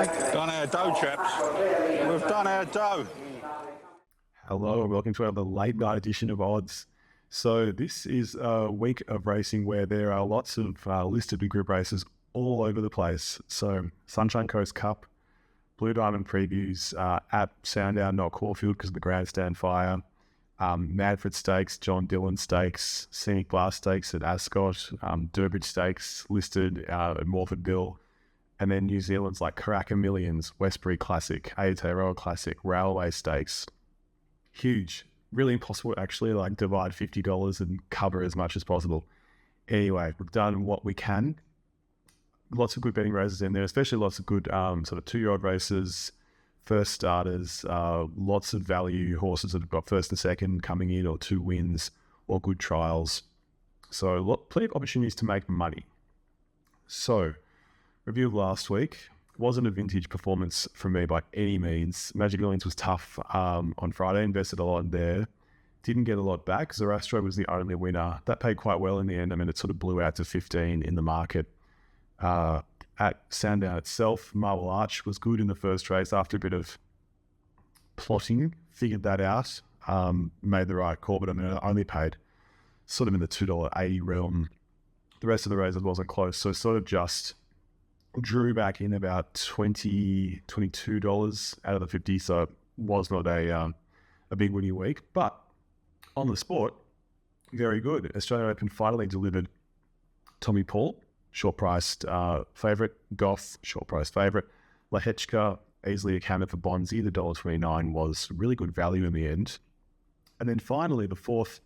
Done our dough, chaps. We've done our dough. Hello and welcome to another late night edition of Odds. So this is a week of racing where there are lots of listed and group races all over the place. So Sunshine Coast Cup, Blue Diamond previews at Sandown, not Caulfield because of the grandstand fire. Manfred Stakes, John Dillon Stakes, Scenic Stakes at Ascot, Durbridge Stakes listed at Morfordville. And then New Zealand's like Karaka Millions, Westbury Classic, Aotearoa Classic, Railway Stakes. Huge. Really impossible to actually like divide $50 and cover as much as possible. Anyway, we've done what we can. Lots of good betting races in there, especially lots of good sort of 2-year-old races, first starters, lots of value horses that have got first and second coming in or 2 wins or good trials. So plenty of opportunities to make money. So review of last week. Wasn't a vintage performance from me by any means. Magic Millions was tough on Friday, invested a lot there. Didn't get a lot back because Astro was the only winner. That paid quite well in the end. I mean, it sort of blew out to 15 in the market. At Sandown itself, Marble Arch was good in the first race after a bit of plotting, figured that out, made the right call, but I mean, it only paid sort of in the $2.80 realm. The rest of the races wasn't close, so sort of just drew back in about $22 out of the 50, so it was not a big winning week. But on the sport, very good. Australian Open finally delivered. Tommy Paul, short-priced favourite. Goff, short-priced favourite. Lehechka, easily accounted for Bonzi. The $1.29 was really good value in the end. And then finally, the fourth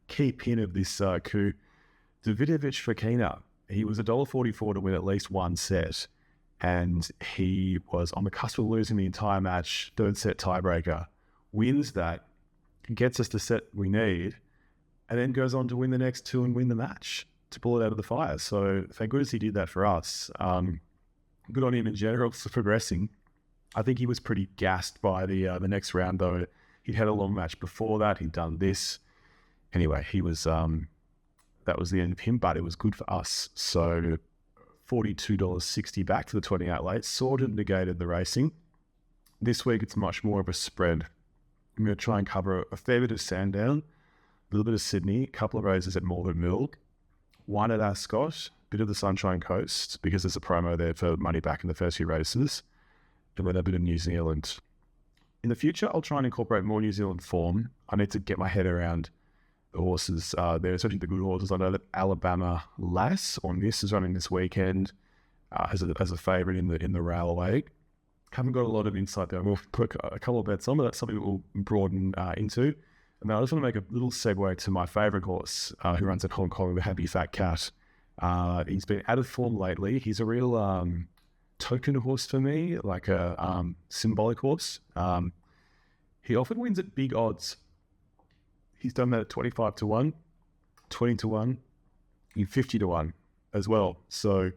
key pin of this coup, Davidovich Fokina. He was $1.44 to win at least one set, and he was on the cusp of losing the entire match, third set tiebreaker, wins that, gets us the set we need, and then goes on to win the next 2 and win the match to pull it out of the fire. So thank goodness he did that for us. Good on him in general for progressing. I think he was pretty gassed by the next round, though. He'd had a long match before that. He'd done this. Anyway, he was... that was the end of him, but it was good for us. So $42.60 back to the 28 late, sort of negated the racing. This week, it's much more of a spread. I'm going to try and cover a fair bit of Sandown, a little bit of Sydney, a couple of races at Morfordville, one at Ascot, a bit of the Sunshine Coast, because there's a promo there for money back in the first few races, and then a bit of New Zealand. In the future, I'll try and incorporate more New Zealand form. I need to get my head around the horses there, especially the good horses. I know that Alabama Lass on this is running this weekend as a favourite in the Railway. Haven't got a lot of insight there. We'll put a couple of bets on, but that's something we'll broaden into. And then I just want to make a little segue to my favourite horse who runs at Hong Kong, the Happy Fat Cat. He's been out of form lately. He's a real token horse for me, like a symbolic horse. He often wins at big odds. He's done that at 25 to 1, 20 to 1, and 50 to 1 as well. So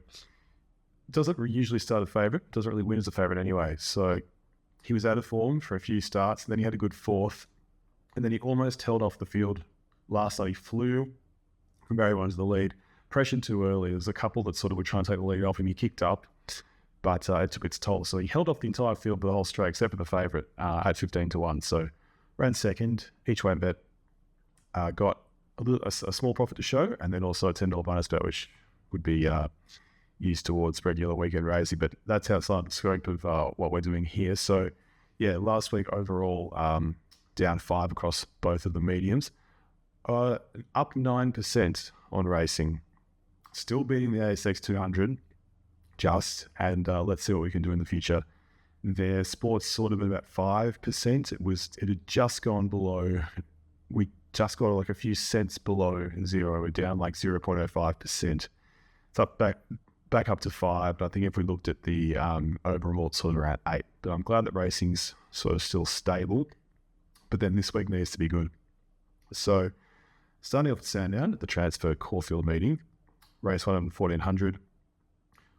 doesn't usually start a favourite, doesn't really win as a favourite anyway. So he was out of form for a few starts, and then he had a good fourth, and then he almost held off the field. Last night he flew from barrier 1 to the lead. Pressured too early. There's a couple that sort of were trying to take the lead off him. He kicked up, but it took its toll. So he held off the entire field for the whole straight, except for the favourite at 15 to 1. So ran second, each way bet. Got a small profit to show, and then also a $10 bonus bet, which would be used towards regular weekend racing. But that's outside the scope of what we're doing here. So, yeah, last week overall, down 5 across both of the mediums. Up 9% on racing. Still beating the ASX 200, and let's see what we can do in the future. Their sports sort of at about 5%. It had just gone below. We just got like a few cents below zero. We're down like 0.05%. It's up back up to 5, but I think if we looked at the overall, it's sort of around 8. But I'm glad that racing's sort of still stable. But then this week needs to be good. So starting off at Sandown at the transfer Caulfield meeting, race 1 on 1400.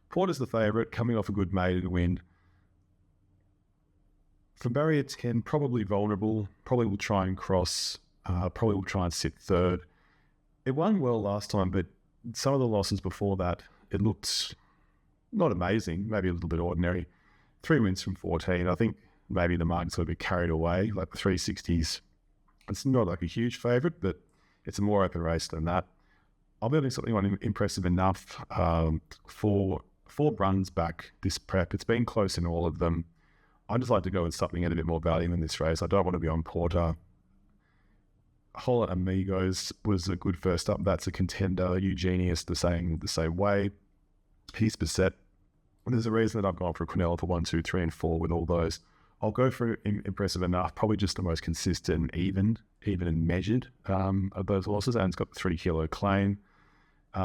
Porter's the favourite, coming off a good maiden win. From barrier 10, probably vulnerable, probably will try and cross. Probably will try and sit third. It won well last time, but some of the losses before that, it looked not amazing, maybe a little bit ordinary. 3 wins from 14. I think maybe the market's a little bit carried away, like the 360s. It's not like a huge favourite, but it's a more open race than that. I'll be doing something on impressive enough for 4 runs back this prep. It's been close in all of them. I just like to go with something at a bit more value in this race. I don't want to be on Porter. Holla Amigos was a good first up. That's a contender. Eugenius the same way. He's beset. And there's a reason that I've gone for Quinella for 1, 2, 3, and 4 with all those. I'll go for impressive enough. Probably just the most consistent, even and measured of those horses. And it's got the 3 kilo claim.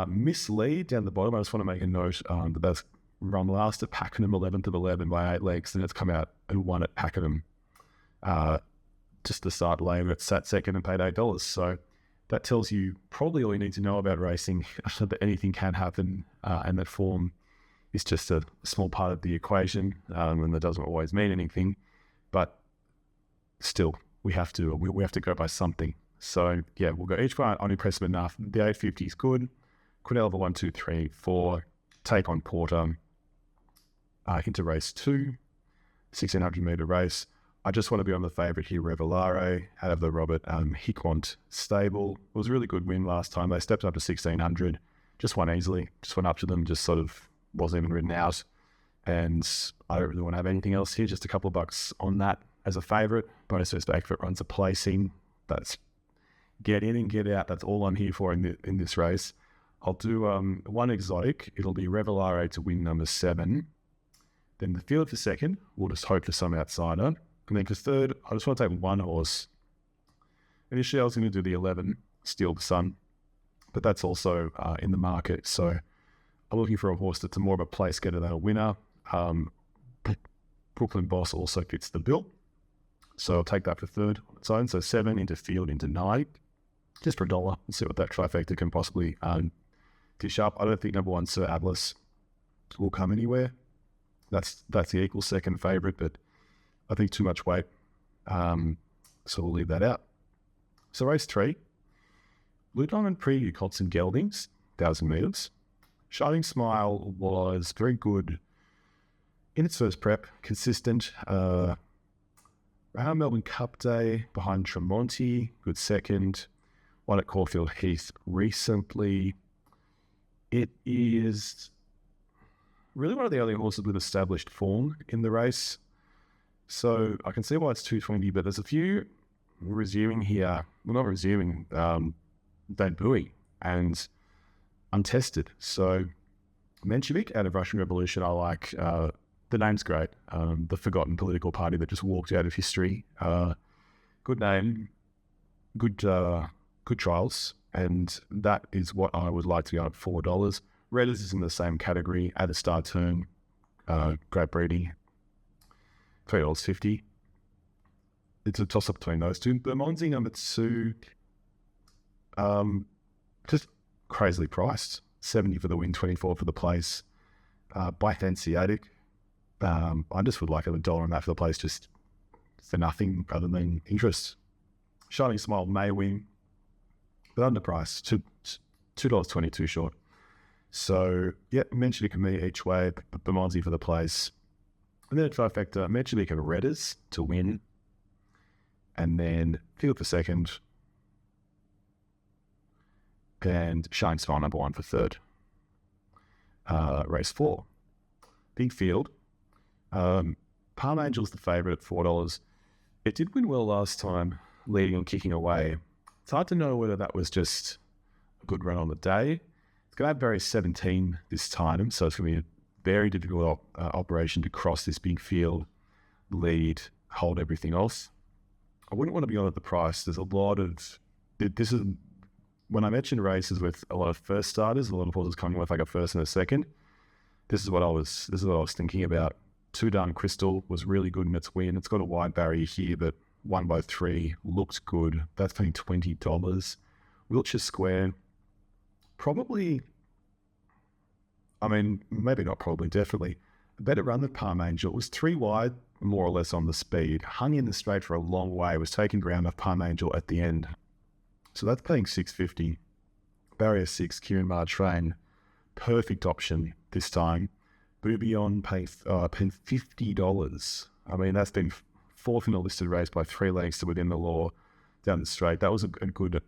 Miss Lee down the bottom. I just want to make a note that that's run last at Pakenham, 11th of 11 by 8 legs. Then it's come out and won at Pakenham. Just the start lane, it sat second and paid $8. So that tells you probably all you need to know about racing, that anything can happen, and that form is just a small part of the equation, and that doesn't always mean anything. But still, we have to go by something. So yeah, we'll go each one on impressive enough. The 850 is good. Quinella for 1, 2, 3, 4. Take on Porter into race 2, 1600 metre race. I just want to be on the favourite here, Revelare, out of the Robert Hickmont stable. It was a really good win last time. They stepped up to 1600, just won easily, just went up to them, just sort of wasn't even ridden out. And I don't really want to have anything else here, just a couple of bucks on that as a favourite. Bonus first back if it runs a placing. That's get in and get out. That's all I'm here for in this race. I'll do one exotic. It'll be Revelare to win number 7. Then the field for second, we'll just hope for some outsider. And then for third, I just want to take one horse. Initially, I was going to do the 11, Steal the Sun, but that's also in the market. So I'm looking for a horse that's more of a place getter than a winner. Brooklyn Boss also fits the bill. So I'll take that for third on its own. So 7 into field into 9, just for $1. We'll see what that trifecta can possibly dish up. I don't think number 1, Sir Atlas, will come anywhere. That's the equal second favourite, but I think too much weight, so we'll leave that out. So race 3, Blue Diamond Preview, Colts and Geldings, 1,000 metres. Shining Smile was very good in its first prep, consistent. Around Melbourne Cup Day, behind Tremonti, good second. Won at Caulfield Heath recently. It is really one of the only horses with established form in the race. So I can see why it's 220, but there's a few resuming here. Well, not resuming, debuting and untested. So Menshevik out of Russian Revolution, I like. The name's great. The forgotten political party that just walked out of history. Good name, good trials, and that is what I would like to go at $4. Redders is in the same category at a start turn. Great breeding. $3.50. It's a toss-up between those two. Bermondsey number 2, just crazily priced. 70 for the win, 24 for the place. By Fansiatic. I just would like $1 on that for the place, just for nothing other than interest. Shining Smile may win, but underpriced. $2.22 short. So, yeah, mention it can be each way, but Bermondsey for the place. And then a trifecta, Menchevik and Redders to win. And then field for second. And Shining Smile number 1 for third. Race 4. Big field. Palm Angel's the favourite at $4. It did win well last time, leading and kicking away. It's hard to know whether that was just a good run on the day. It's going to have Barrier 17 this time, so it's going to be a very difficult operation to cross this big field, lead, hold everything else. I wouldn't want to be on at the price. There's a lot of... This is... When I mentioned races with a lot of first starters, a lot of horses coming with like a first and a second, this is what I was thinking about. Two Darn Crystal was really good in its win. It's got a wide barrier here, but 1x3 looks good. That's paying $20. Wiltshire Square, probably, I mean, maybe not probably, definitely, a better run than Palm Angel. It was 3 wide, more or less on the speed. Hung in the straight for a long way. Was taking ground off Palm Angel at the end. So that's paying $6.50. Barrier 6, Kieran Martrain, perfect option this time. Bouillon paying $50. I mean, that's been fourth in the listed race by 3 lengths to within the law down the straight. That was a good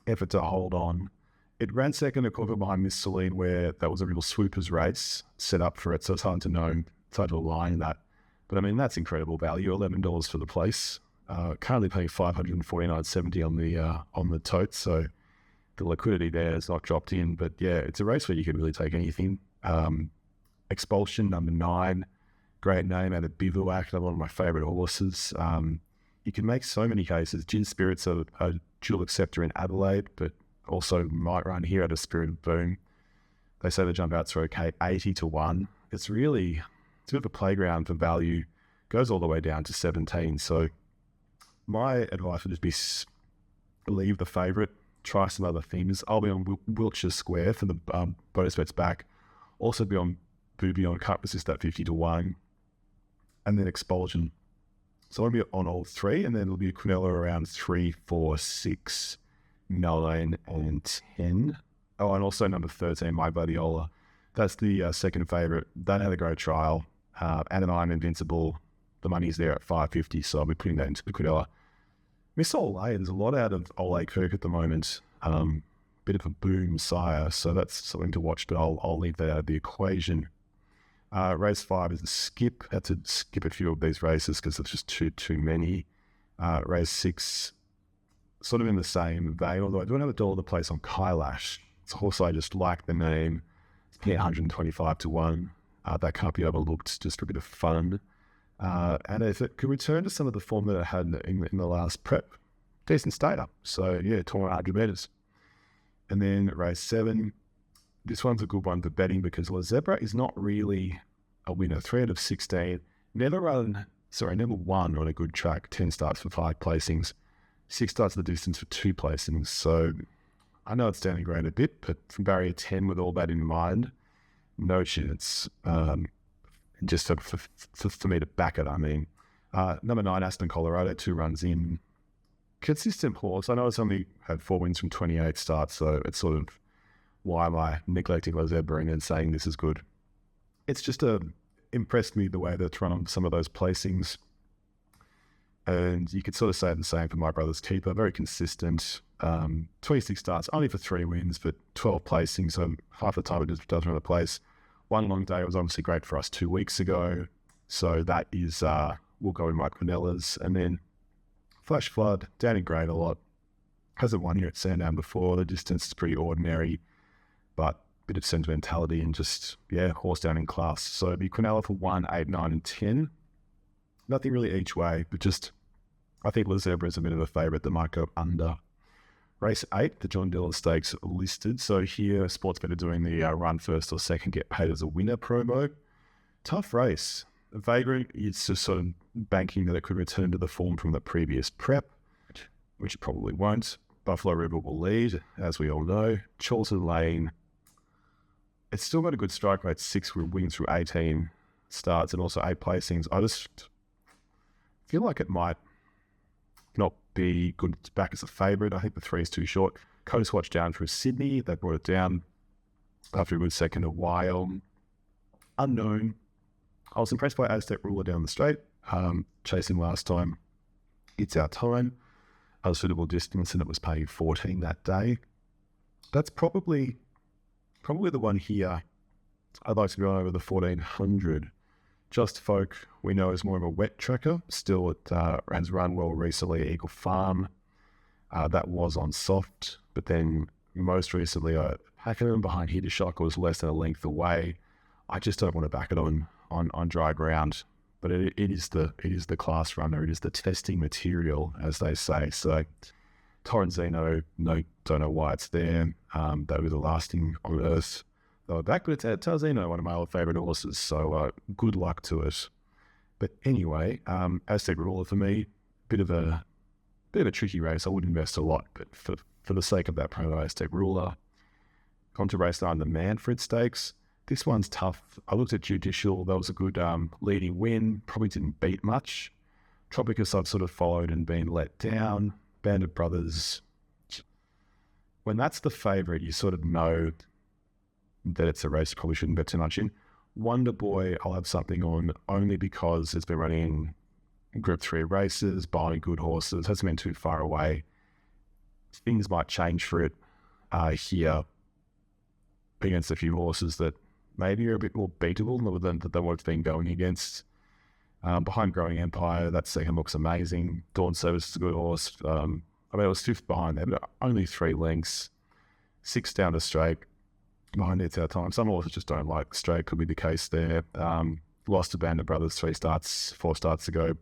effort to hold on. It ran second a quarter behind Miss Celine, where that was a real swoopers race set up for it, so it's hard to know, it's hard to align that. But I mean, that's incredible value, $11 for the place. Currently paying $549.70 on the tote, so the liquidity there has not dropped in. But yeah, it's a race where you can really take anything. Expulsion, number 9, great name, out of Bivouac, another one of my favourite horses. You can make so many cases. Gin Spirit's a dual acceptor in Adelaide, but also might run here at a Spirit of Boom. They say the jump outs are okay, 80-1. It's a bit of a playground for value. Goes all the way down to 17. So my advice would just be leave the favourite, try some other themes. I'll be on Wiltshire Square for the bonus bets back. Also be on Bouillon, can't resist that 50-1. And then Expulsion. So I'll be on all 3, and then it'll be a Quinella around 3, 4, 6, 9, and 10. Oh, and also number 13, My Gladiola. That's the second favourite. That had a great trial. And I'm Invincible. The money's there at $5.50, so I'll be putting that into the Quinella. Miss Olay, there's a lot out of Olay Kirk at the moment. Bit of a boom sire, so that's something to watch, but I'll leave that out of the equation. Race 5 is a skip. Had to skip a few of these races because there's just too many. Race 6, sort of in the same vein, although I do have $1 to place on Kailash. It's a horse I just like the name. It's paying 125-1. That can't be overlooked, just for a bit of fun. And if it could return to some of the form that it had in the last prep, decent stater. So yeah, 100 metres. And then race 7, this one's a good one for betting because La Zebra is not really a winner. 3 out of 16. Never won on a good track. 10 starts for 5 placings. 6 starts the distance for 2 placings. So I know it's downgraded a bit, but from barrier 10 with all that in mind, no chance. Just for me to back it, I mean. Number 9, Aston Colorado, 2 runs in. Consistent horse. I know it's only had 4 wins from 28 starts, so it's sort of, why am I neglecting La Zebra and then saying this is good? It's just impressed me the way that it's run on some of those placings. And you could sort of say the same for My Brother's Keeper. Very consistent. 26 starts, only for 3 wins, but 12 placings, so half the time it just doesn't run the place. One Long Day was obviously great for us 2 weeks ago. So that is, we'll go in my Quinellas. And then Flash Flood, down in grade a lot. Hasn't won here at Sandown before. The distance is pretty ordinary, but a bit of sentimentality and just, yeah, horse down in class. So it'd be Quinella for 1, 8, 9, and 10. Nothing really each way, but just, I think La Zebra is a bit of a favourite that might go under. Race 8, the John Dillon Stakes listed. So here, Sportsbet are doing the run first or second, get paid as a winner promo. Tough race. Vagrant, it's just sort of banking that it could return to the form from the previous prep, which it probably won't. Buffalo River will lead, as we all know. Chilton Lane, it's still got a good strike rate, 6 wins through 18 starts and also 8 placings. I just feel like it might not be good back as a favourite. I think the 3 is too short. Coast Watch down through Sydney. They brought it down after a good second a while. Unknown. I was impressed by Aztec Ruler down the straight. Chasing last time. It's our time. A suitable distance, and it was paying 14 that day. That's probably the one here. I'd like to go over the 1400. Just Folk, we know, is more of a wet tracker. Still, it has run well recently. Eagle Farm, that was on soft, but then most recently, Pakenham behind Hit a Shock was less than a length away. I just don't want to back it on dry ground. But it is the class runner. It is the testing material, as they say. So Torrenzino, don't know why it's there. They were the last thing on earth they were back, but it's Tarzino, one of my old favourite horses. So good luck to it. But anyway, Aztec Ruler for me, bit of a tricky race. I would invest a lot, but for the sake of that promo, Aztec Ruler. Gone to race 9, the Manfred Stakes. This one's tough. I looked at Judicial. That was a good leading win. Probably didn't beat much. Tropicus I've sort of followed and been let down. Bandit Brothers. When that's the favourite, you sort of know that it's a race you probably shouldn't bet too much in. Wonder Boy, I'll have something on only because it's been running Group 3 races, buying good horses, hasn't been too far away. Things might change for it here against a few horses that maybe are a bit more beatable than what it's been going against. Behind Growing Empire, that second looks amazing. Dawn Service is a good horse. It was fifth behind them, but only 3 lengths, 6 down to straight. Behind It's Our Time. Some horses just don't like straight, could be the case there. Lost to Band of Brothers 4 starts ago.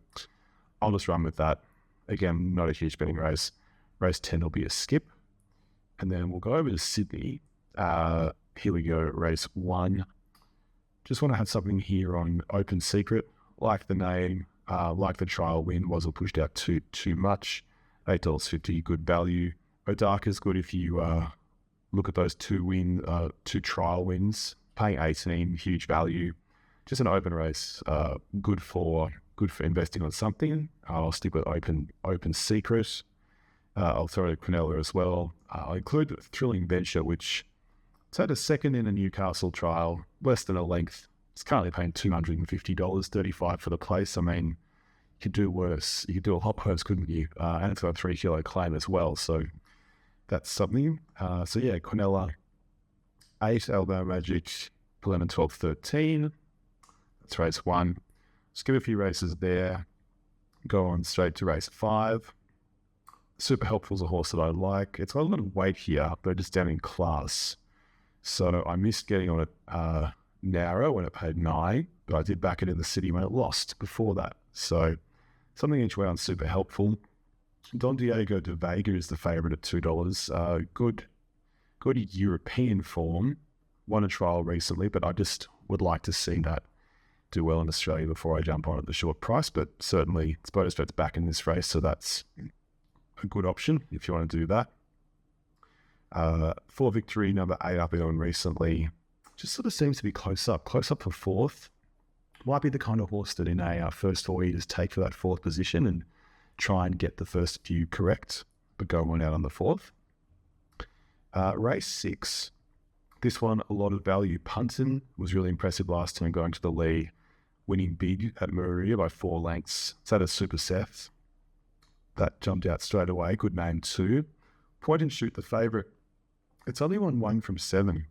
I'll just run with that. Again, not a huge betting race. Race 10 will be a skip. And then we'll go over to Sydney. Here we go, race 1. Just want to have something here on Open Secret. Like the name, like the trial win, wasn't pushed out too much. $8.50, good value. Odaka's good if you look at those 2 trial wins. Paying 18, huge value. Just an open race, good for investing on something. I'll stick with Open Secret. I'll throw to Quinella as well. I'll include Thrilling Venture, which it's had a second in a Newcastle trial, less than a length. It's currently paying $250, $35 for the place. I mean, you could do worse. You could do a lot worse, couldn't you? And it's got a 3 kilo claim as well, so that's something. So yeah, Quinella, 8, Alabama Magic, 11, 12, 13. That's race 1. Skip a few races there. Go on straight to race 5. Super Helpful is a horse that I like. It's got a little weight here, but just down in class. So I missed getting on it narrow when it paid 9, but I did back it in the city when it lost before that. So something each way on Super Helpful. Don Diego de Vega is the favourite at $2. Good European form. Won a trial recently, but I just would like to see that do well in Australia before I jump on at the short price. But certainly, Spotify's back in this race, so that's a good option if you want to do that. For Victory, number 8 up and on recently. Just sort of seems to be close up for 4th. Might be the kind of horse that in a first 4 years take for that 4th position and try and get the first few correct, but go on out on the 4th. Race 6. This one, a lot of value. Punton was really impressive last time going to the lead, winning big at Maria by 4 lengths. It's at a Super Seth. That jumped out straight away. Good name too. Point and Shoot, the favourite. It's only won 1 from 7.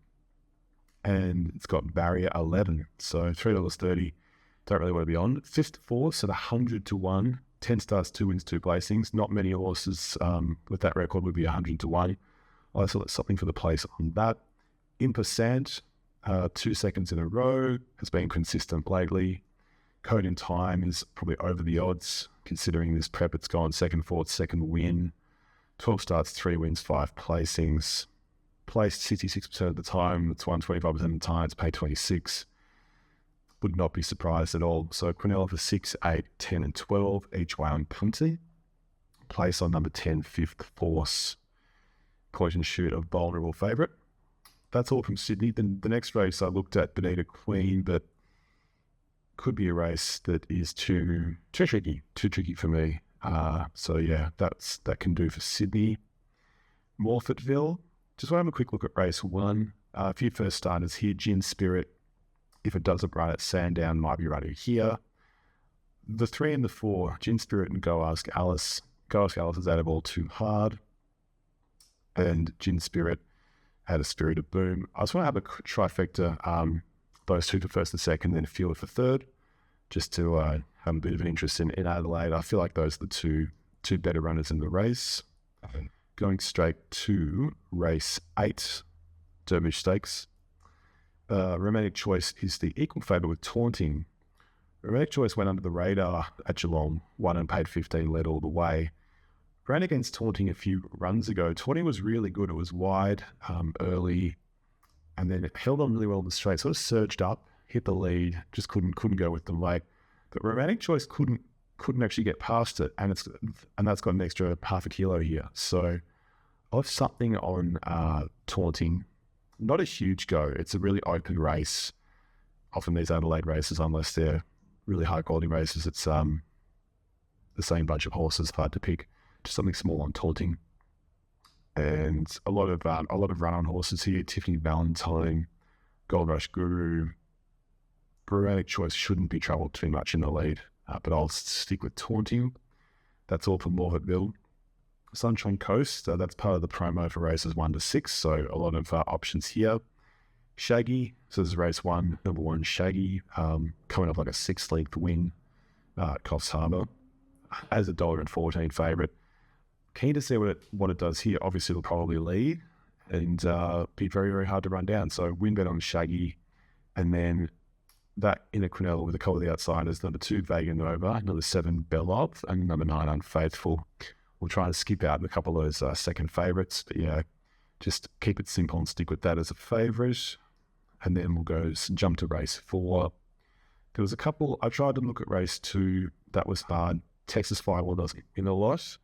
And it's got barrier 11. So $3.30. Don't really want to be on. 5th to 4th, so the 100 to 1. 10 starts, 2 wins, 2 placings. Not many horses with that record would be 100 to 1. I thought that's something for the place on that. Impersant, 2 seconds in a row, has been consistent lately. Code in Time is probably over the odds, considering this prep. It's gone 2nd, 4th, 2nd win. 12 starts, 3 wins, 5 placings. Placed 66% of the time. It's won 25% of the time. It's paid 26. Would not be surprised at all. So Quinella for 6, 8, 10, and 12, each way on punting. Place on number 10, 5th Force. Point and Shoot, a vulnerable favourite. That's all from Sydney. Then the next race I looked at, Bonita Queen, but could be a race that is too tricky for me. So yeah, that can do for Sydney. Morfettville. Just want to have a quick look at race 1. A few first starters here. Gin Spirit, if it doesn't run at Sandown, might be running here. The 3 and the 4, Gin Spirit and Go Ask Alice. Go Ask Alice is out of all too hard. And Gin Spirit had a Spirit of Boom. I just want to have a trifecta, those 2 for 1st and 2nd, then a few for 3rd, just to have a bit of an interest in Adelaide. I feel like those are the two better runners in the race. Going straight to race 8, Durbridge Stakes. Romantic Choice is the equal favourite with Taunting. Romantic Choice went under the radar at Geelong, won and paid 15, led all the way. Ran against Taunting a few runs ago. Taunting was really good. It was wide early, and then it held on really well in the straight. Sort of surged up, hit the lead, just couldn't go with them late. But Romantic Choice couldn't actually get past it, and that's got an extra half a kilo here. So I'll have something on Taunting. Not a huge go. It's a really open race. Often these Adelaide races, unless they're really high quality races, it's the same bunch of horses, hard to pick. Just something small on Taunting. And a lot of run on horses here. Tiffany Valentine, Gold Rush Guru, sporadic choice shouldn't be troubled too much in the lead, but I'll stick with Taunting. That's all for Morvettville. Sunshine Coast, that's part of the promo for races 1 to 6, so a lot of options here. Shaggy, so this is race 1, number 1 Shaggy, coming off like a 6-length win at Coffs Harbour as $1.14 favourite. Keen to see what it does here. Obviously, it'll probably lead and be very, very hard to run down. So win bet on Shaggy, and then that in a Quinella with a couple of the outsiders, number 2 Vega Nova, number 7 Belov, and number 9 Unfaithful. We'll try and skip out a couple of those second favourites, but yeah, just keep it simple and stick with that as a favourite. And then we'll jump to race 4. There was a couple, I tried to look at race 2, that was hard. Texas Firewall doesn't win a lot.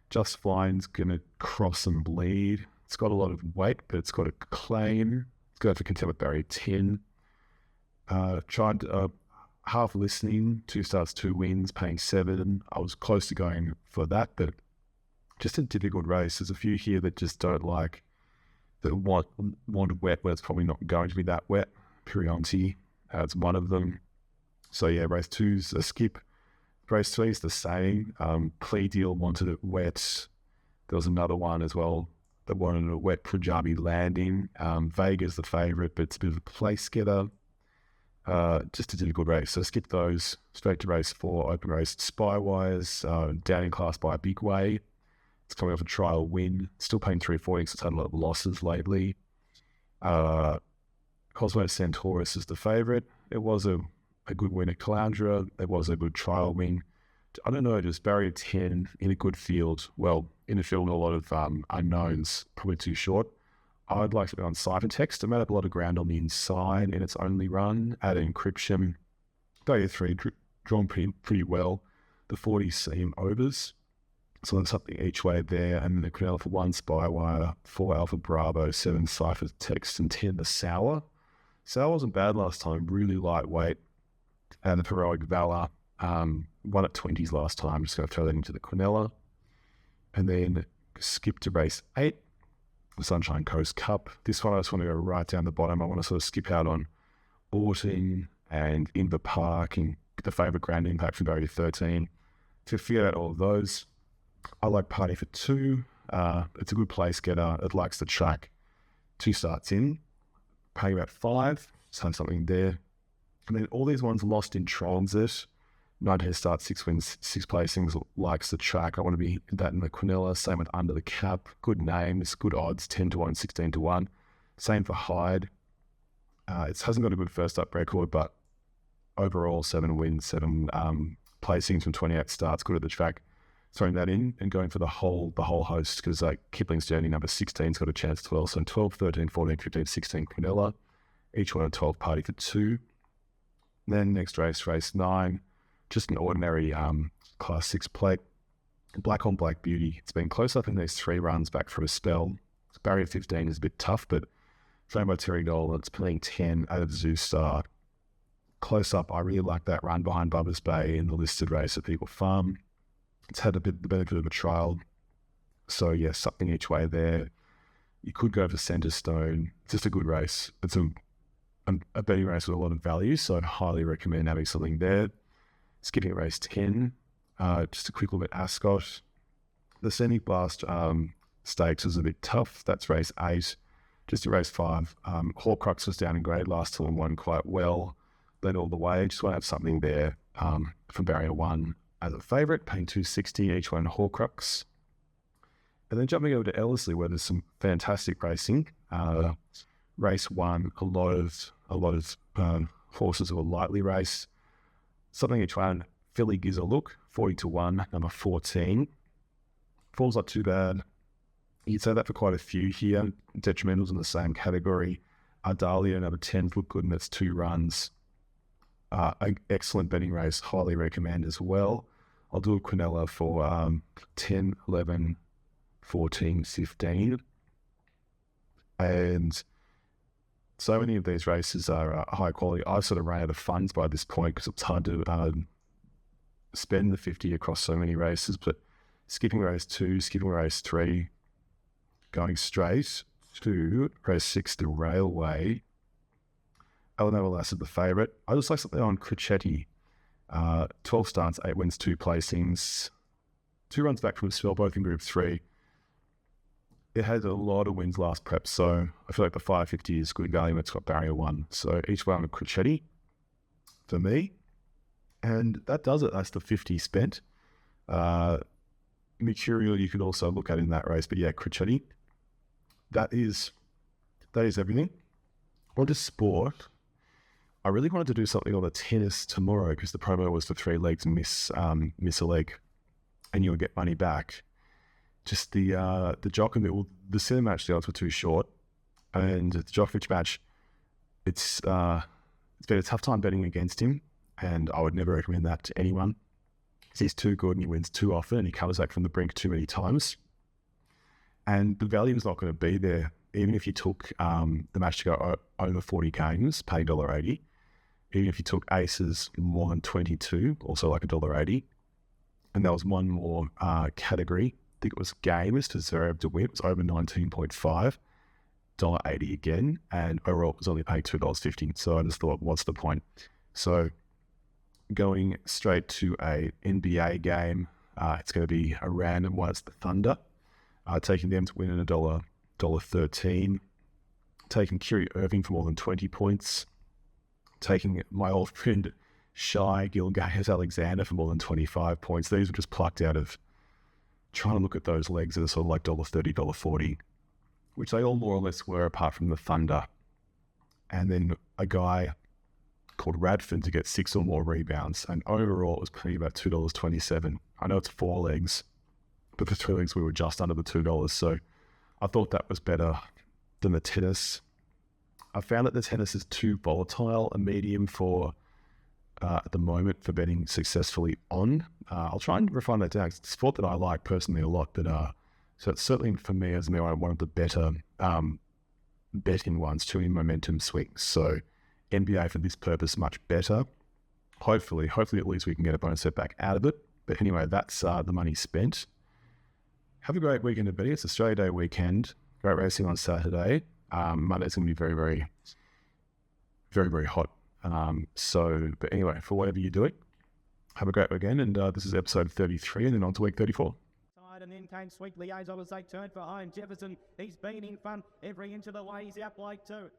Just Flying's going to cross and bleed. It's got a lot of weight, but it's got a claim. It's going for Content with Barrier 10. Tried half listening, 2 starts, 2 wins, paying 7. I was close to going for that, but just a difficult race. There's a few here that just don't like, that want wet when it's probably not going to be that wet. Perionti, it's one of them. So yeah, race 2's a skip. Race 3 is the same. Plea Deal wanted it wet. There was another one as well that wanted a wet Punjabi Landing. Vega's the favourite, but it's a bit of a place getter. Just a difficult race. So skip those. Straight to race 4, open race Spywires, down in class by a big way. It's coming off a trial win. Still paying $3.40 because it's had a lot of losses lately. Cosmo Centaurus is the favourite. It was a good win at Caloundra. It was a good trial win. I don't know, just Barrier 10 in a good field. Well, in a field with a lot of unknowns, probably too short. I'd like to go on Ciphertext. It made up a lot of ground on the inside in its only run. Add encryption. Barrier 3 drawn pretty well. The 40s seem overs. So there's something each way there. And then the Quinella for 1 Spywire, 4 Alpha Bravo, 7 Ciphertext, and 10 the Sour. Sour wasn't bad last time, really lightweight. And the Heroic Valor, won at 20s last time. Just going to throw that into the Quinella. And then skip to race 8, the Sunshine Coast Cup. This one I just want to go right down the bottom. I want to sort of skip out on Orting and Inver Park and the favourite Grand Impact from Barrier 13. To figure out all of those, I like Party for 2. It's a good place getter. It likes the track. 2 starts in, paying about 5. So have something there. And then all these ones lost in transit. 19 starts, 6 wins, 6 placings, likes the track. I want to be that in the Quinella. Same with Under the Cap. Good names, good odds, 10 to 1, 16 to 1. Same for Hyde. It hasn't got a good first up record, but overall 7 wins, 7 placings from 28 starts, good at the track. Throwing that in and going for the whole host, because Kipling's Journey number 16's got a chance as well. So 12, 13, 14, 15, 16 Quinella. Each one at 12, Party for 2. Then next race 9. Just an ordinary Class 6 plate. Black on Black Beauty. It's been close up in these 3 runs back for a spell. Barrier 15 is a bit tough, but Flame by Terry Dolan, it's playing 10 out of Zoo Star. Close up, I really like that run behind Bubba's Bay in the listed race at People Farm. It's had the benefit of a trial. So yeah, something each way there. You could go for Centerstone. It's just a good race. It's a betting race with a lot of value, so I'd highly recommend having something there. Skipping race 10, just a quick look at Ascot. The Scenic Blast Stakes was a bit tough. That's race 8. Just in race 5, Horcrux was down in grade last time and won quite well. Led all the way. Just want to have something there from Barrier 1 as a favourite, paying $2.60 each one Horcrux. And then jumping over to Ellerslie, where there's some fantastic racing. Race 1, a lot of horses who are lightly raced. Something each one. Philly gives a look, 40 to 1, number 14. Fall's not too bad. You'd say that for quite a few here. Detrimentals in the same category. Ardalia, number 10, look good in its 2 runs. Excellent betting race, highly recommend as well. I'll do a Quinella for 10, 11, 14, 15. And so many of these races are high quality. I've sort of ran out of funds by this point because it's hard to spend the 50 across so many races, but skipping race 2, skipping race 3, going straight to race 6, the Railway. Eleanor Lass is the favourite. I just like something on Crecchetti. 12 starts, 8 wins, 2 placings. 2 runs back from a spell, both in Group 3. It had a lot of wins last prep, so I feel like the 550 is good value. It's got barrier 1. So each one with Crecchetti for me. And that does it. That's the 50 spent. Mercurial you could also look at in that race, but yeah, Crecchetti. That is everything. On to sport. I really wanted to do something on the tennis tomorrow because the promo was for 3 legs and miss a leg, and you would get money back. Just the Djokovic, the center match, the odds were too short, and the Djokovic match, it's been a tough time betting against him, and I would never recommend that to anyone. He's too good and he wins too often, and he comes back from the brink too many times, and the value is not going to be there. Even if you took the match to go over 40 games, pay $1.80. Even if you took aces more than 22, also like $1.80. And there was one more category. I think it was games to deserve to win. It was over 19.5, $1.80 again. And overall it was only paid $2.50. So I just thought, what's the point? So going straight to a NBA game, it's going to be a random one. It's the Thunder. Taking them to win in $1.13. Taking Kyrie Irving for more than 20 points. Taking my old friend Shai Gilgeous-Alexander for more than 25 points. These were just plucked out of trying to look at those legs that are sort of like $1.30, $1.40, which they all more or less were apart from the Thunder. And then a guy called Radford to get 6 or more rebounds. And overall it was paying about $2.27. I know it's 4 legs, but for 3 legs we were just under the $2. So I thought that was better than the tennis. I found that the tennis is too volatile a medium for at the moment for betting successfully on. I'll try and refine that down. It's a sport that I like personally a lot, but so it's certainly for me as one of the better betting ones, too, in momentum swings. So NBA for this purpose much better. Hopefully at least we can get a bonus set back out of it. But anyway, that's the money spent. Have a great weekend of betting. It's Australia Day weekend. Great racing on Saturday. Monday's going to be very, very, very, very hot. But anyway, for whatever you're doing, have a great weekend. And this is episode 33, and then on to week 34. And then came Sweet Liaison as they turned for home. Jefferson, he's been in front every inch of the way. He's out like 2.